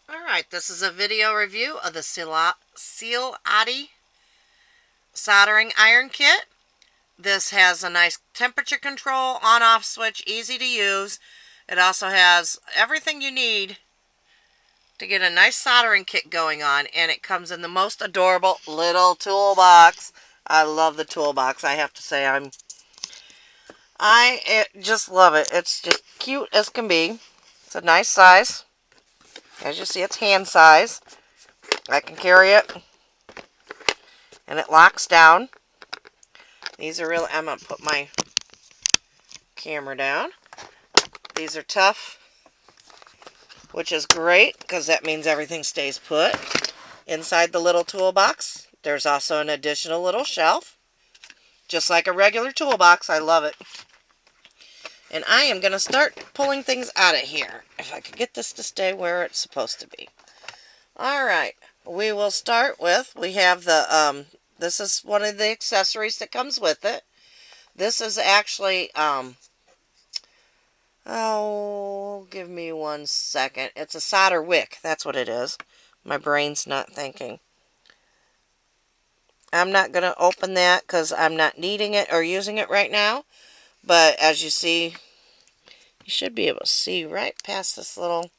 Alright, this is a video review of the SEALODY Soldering Iron Kit. This has a nice temperature control, on-off switch, easy to use. It also has everything you need to get a nice soldering kit going on, and it comes in the most adorable little toolbox. I love the toolbox, I have to say. I just love it. It's just cute as can be. It's a nice size. As you see, it's hand size. I can carry it, and it locks down. These are really, I'm going to put my camera down. These are tough, which is great because that means everything stays put. Inside the little toolbox, there's also an additional little shelf, just like a regular toolbox. I love it. And I am going to start pulling things out of here, if I could get this to stay where it's supposed to be. Alright, we will start with, we have the, this is one of the accessories that comes with it. This is actually, oh, give me 1 second. It's a solder wick. That's what it is. My brain's not thinking. I'm not going to open that because I'm not needing it or using it right now. But as you see, you should be able to see right past this little...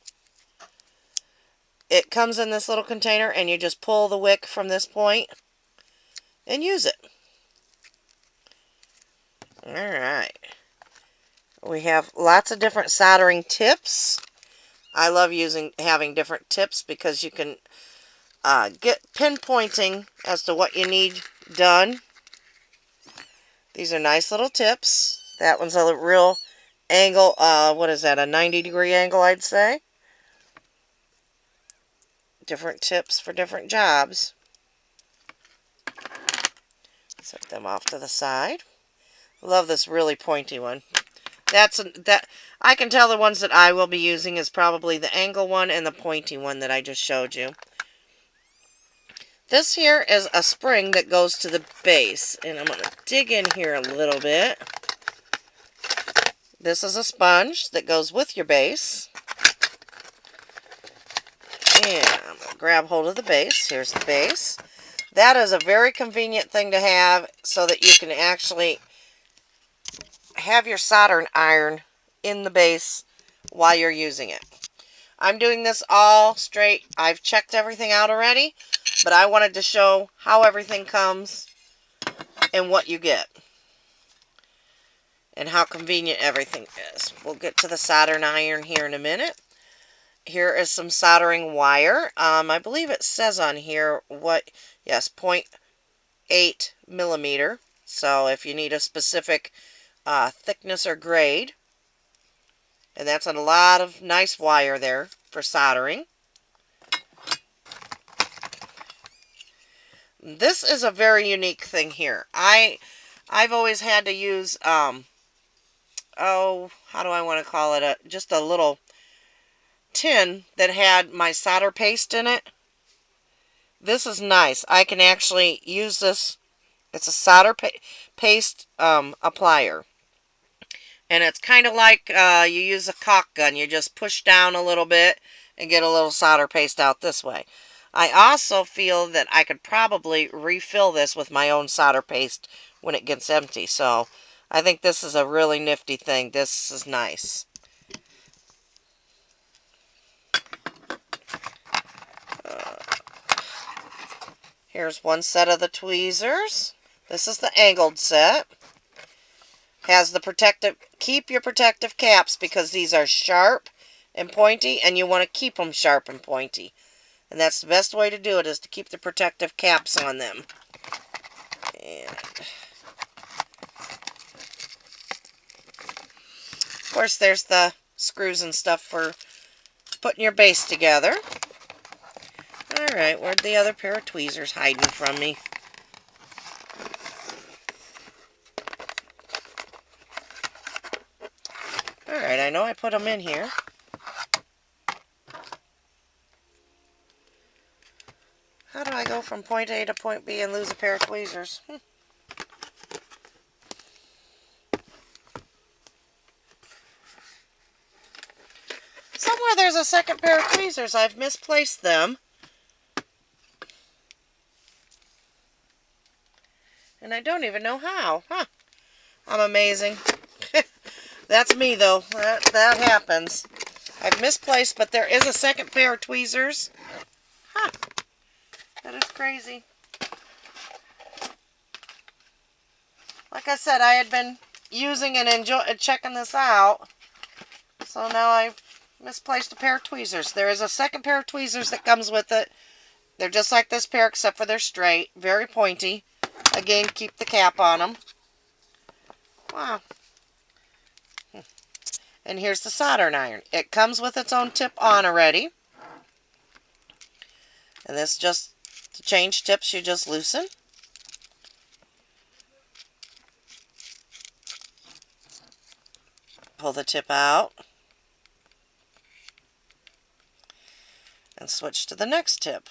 It comes in this little container and you just pull the wick from this point and use it. Alright. We have lots of different soldering tips. I love having different tips because you can get pinpointing as to what you need done. These are nice little tips. That one's a real angle, what is that, a 90-degree angle, I'd say. Different tips for different jobs. Set them off to the side. Love this really pointy one. I can tell the ones that I will be using is probably the angle one and the pointy one that I just showed you. This here is a spring that goes to the base, and I'm going to dig in here a little bit. This is a sponge that goes with your base. And I'm going to grab hold of the base. Here's the base. That is a very convenient thing to have so that you can actually have your soldering iron in the base while you're using it. I'm doing this all straight. I've checked everything out already, but I wanted to show how everything comes and what you get and how convenient everything is. We'll get to the soldering iron here in a minute. Here is some soldering wire. I believe it says on here what, yes, 0.8 millimeter. So if you need a specific thickness or grade. And that's a lot of nice wire there for soldering. This is a very unique thing here. I've always had to use, oh, how do I want to call it? Just a little tin that had my solder paste in it. This is nice. I can actually use this. It's a solder paste applier. And it's kind of like you use a caulk gun. You just push down a little bit and get a little solder paste out this way. I also feel that I could probably refill this with my own solder paste when it gets empty. So I think this is a really nifty thing. This is nice. Here's one set of the tweezers. This is the angled set. Has the protective, keep your protective caps because these are sharp and pointy and you want to keep them sharp and pointy. And that's the best way to do it, is to keep the protective caps on them. And of course there's the screws and stuff for putting your base together. Alright, where'd the other pair of tweezers hiding from me? Alright, I know I put them in here. How do I go from point A to point B and lose a pair of tweezers? Somewhere there's a second pair of tweezers. I've misplaced them. And I don't even know how. Huh. I'm amazing. That's me, though. That happens. I've misplaced, but there is a second pair of tweezers. Huh. That is crazy. Like I said, I had been using and checking this out. So now I've misplaced a pair of tweezers. There is a second pair of tweezers that comes with it. They're just like this pair, except for they're straight. Very pointy. Again, keep the cap on them. Wow. And here's the soldering iron. It comes with its own tip on already. And this just, to change tips, you just loosen. Pull the tip out. And switch to the next tip.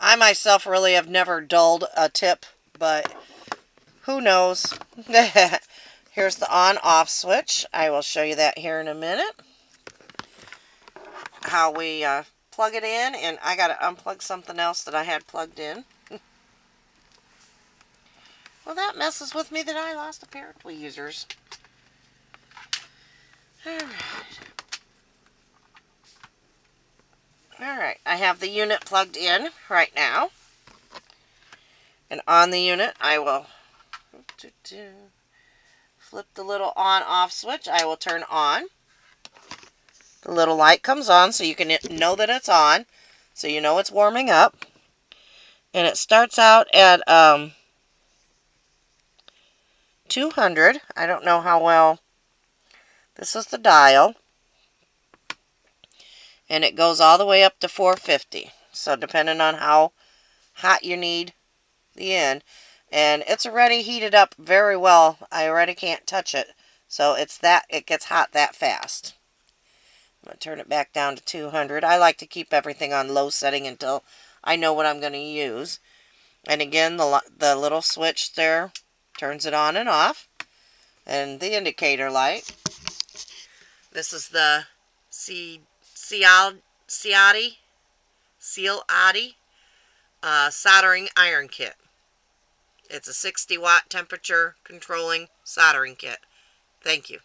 I myself really have never dulled a tip, but who knows? Here's the on-off switch. I will show you that here in a minute. How we plug it in, and I got to unplug something else that I had plugged in. Well, that messes with me that I lost a pair of tweezers. Alright, I have the unit plugged in right now. And on the unit, I will flip the little on-off switch. I will turn on. The little light comes on so you can know that it's on. So you know it's warming up. And it starts out at 200. I don't know how well. This is the dial. And it goes all the way up to 450. So depending on how hot you need the end. And it's already heated up very well. I already can't touch it. So it gets hot that fast. I'm going to turn it back down to 200. I like to keep everything on low setting until I know what I'm going to use. And again, the little switch there turns it on and off. And the indicator light. This is the SEALODY Soldering Iron Kit. It's a 60-watt temperature controlling soldering kit. Thank you.